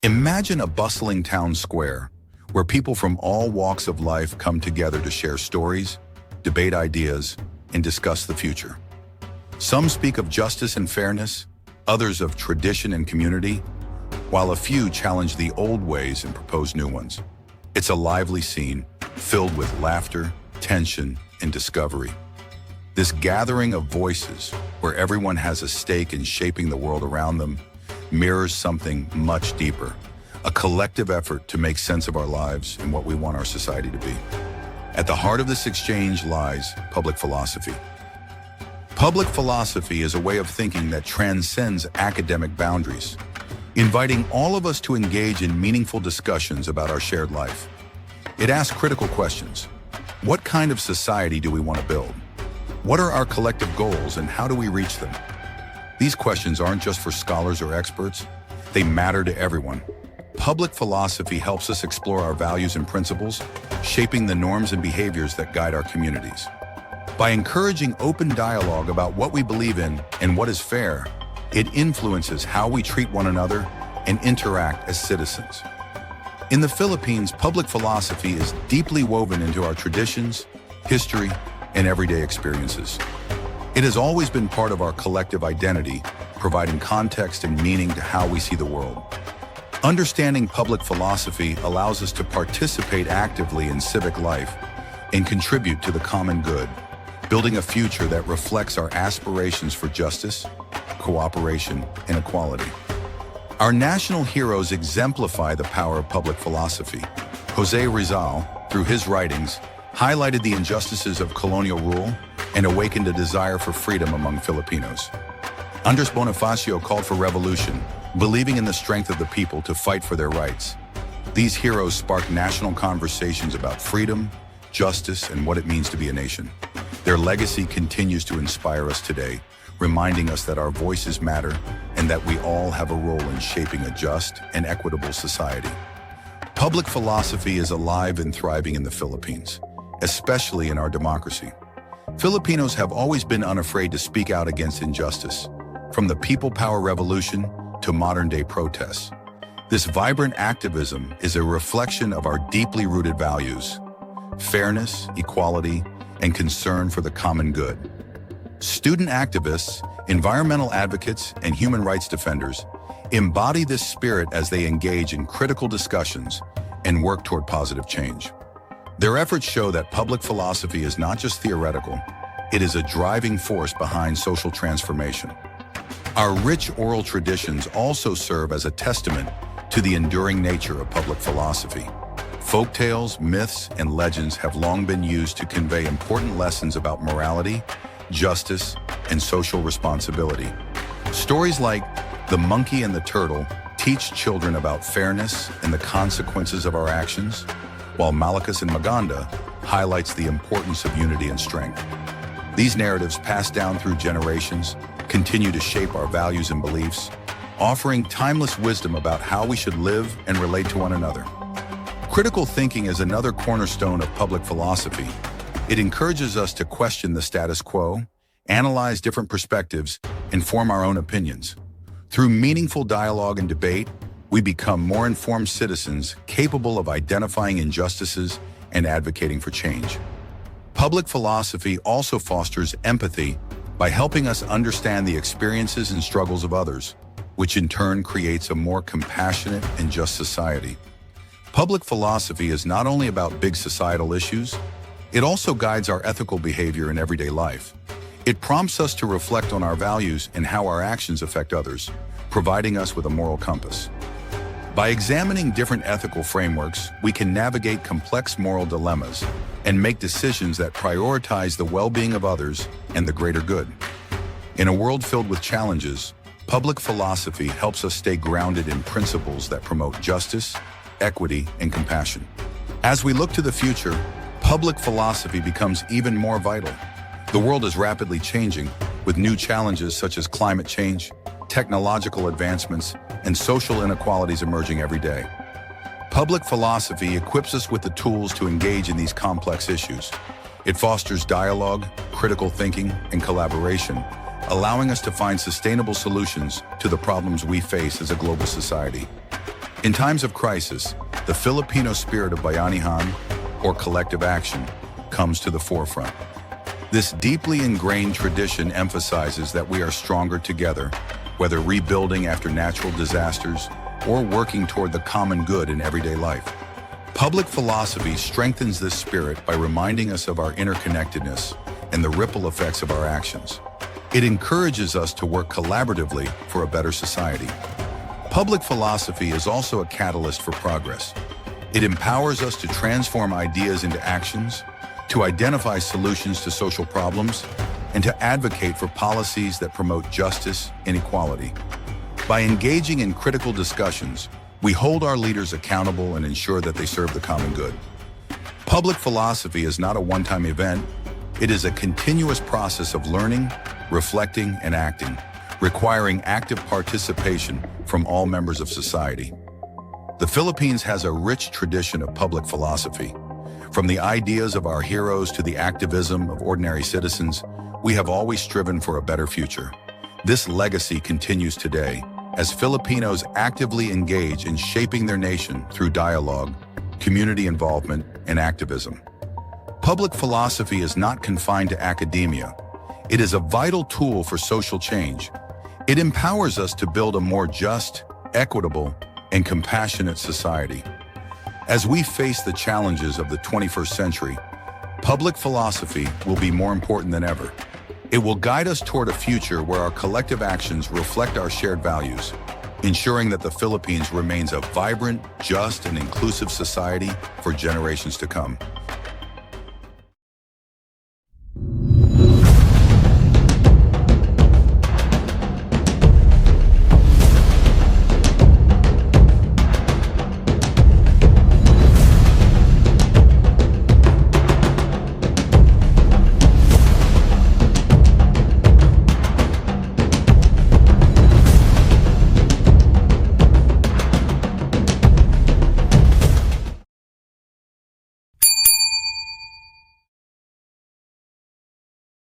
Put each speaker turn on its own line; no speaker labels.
Imagine a bustling town square where people from all walks of life come together to share stories, debate ideas, and discuss the future. Some speak of justice and fairness, others of tradition and community, while a few challenge the old ways and propose new ones. It's a lively scene, filled with laughter, tension, and discovery. This gathering of voices, where everyone has a stake in shaping the world around them, mirrors something much deeper, a collective effort to make sense of our lives and what we want our society to be. At the heart of this exchange lies public philosophy. Public philosophy is a way of thinking that transcends academic boundaries, inviting all of us to engage in meaningful discussions about our shared life. It asks critical questions. What kind of society do we want to build? What are our collective goals and how do we reach them? These questions aren't just for scholars or experts, they matter to everyone. Public philosophy helps us explore our values and principles, shaping the norms and behaviors that guide our communities. By encouraging open dialogue about what we believe in and what is fair, it influences how we treat one another and interact as citizens. In the Philippines, public philosophy is deeply woven into our traditions, history, and everyday experiences. It has always been part of our collective identity, providing context and meaning to how we see the world. Understanding public philosophy allows us to participate actively in civic life and contribute to the common good, building a future that reflects our aspirations for justice, cooperation, and equality. Our national heroes exemplify the power of public philosophy. Jose Rizal, through his writings, highlighted the injustices of colonial rule and awakened a desire for freedom among Filipinos. Andres Bonifacio called for revolution, believing in the strength of the people to fight for their rights. These heroes sparked national conversations about freedom, justice, and what it means to be a nation. Their legacy continues to inspire us today, reminding us that our voices matter and that we all have a role in shaping a just and equitable society. Public philosophy is alive and thriving in the Philippines, especially in our democracy. Filipinos have always been unafraid to speak out against injustice, from the People Power Revolution to modern-day protests. This vibrant activism is a reflection of our deeply rooted values: fairness, equality, and concern for the common good. Student activists, environmental advocates, and human rights defenders embody this spirit as they engage in critical discussions and work toward positive change. Their efforts show that public philosophy is not just theoretical, it is a driving force behind social transformation. Our rich oral traditions also serve as a testament to the enduring nature of public philosophy. Folktales, myths, and legends have long been used to convey important lessons about morality, justice, and social responsibility. Stories like The Monkey and the Turtle teach children about fairness and the consequences of our actions, while Malakas and Maganda highlights the importance of unity and strength. These narratives, passed down through generations, continue to shape our values and beliefs, offering timeless wisdom about how we should live and relate to one another. Critical thinking is another cornerstone of public philosophy. It encourages us to question the status quo, analyze different perspectives, and form our own opinions. Through meaningful dialogue and debate, we become more informed citizens capable of identifying injustices and advocating for change. Public philosophy also fosters empathy by helping us understand the experiences and struggles of others, which in turn creates a more compassionate and just society. Public philosophy is not only about big societal issues, it also guides our ethical behavior in everyday life. It prompts us to reflect on our values and how our actions affect others, providing us with a moral compass. By examining different ethical frameworks, we can navigate complex moral dilemmas and make decisions that prioritize the well-being of others and the greater good. In a world filled with challenges, public philosophy helps us stay grounded in principles that promote justice, equity, and compassion. As we look to the future, public philosophy becomes even more vital. The world is rapidly changing, with new challenges such as climate change, technological advancements, and social inequalities emerging every day. Public philosophy equips us with the tools to engage in these complex issues. It fosters dialogue, critical thinking, and collaboration, allowing us to find sustainable solutions to the problems we face as a global society. In times of crisis, the Filipino spirit of Bayanihan, or collective action, comes to the forefront. This deeply ingrained tradition emphasizes that we are stronger together, whether rebuilding after natural disasters or working toward the common good in everyday life. Public philosophy strengthens this spirit by reminding us of our interconnectedness and the ripple effects of our actions. It encourages us to work collaboratively for a better society. Public philosophy is also a catalyst for progress. It empowers us to transform ideas into actions, to identify solutions to social problems, and to advocate for policies that promote justice and equality. By engaging in critical discussions, we hold our leaders accountable and ensure that they serve the common good. Public philosophy is not a one-time event. It is a continuous process of learning, reflecting, and acting, requiring active participation from all members of society. The Philippines has a rich tradition of public philosophy. From the ideas of our heroes to the activism of ordinary citizens, we have always striven for a better future. This legacy continues today as Filipinos actively engage in shaping their nation through dialogue, community involvement, and activism. Public philosophy is not confined to academia. It is a vital tool for social change. It empowers us to build a more just, equitable, and compassionate society. As we face the challenges of the 21st century, public philosophy will be more important than ever. It will guide us toward a future where our collective actions reflect our shared values, ensuring that the Philippines remains a vibrant, just, and inclusive society for generations to come.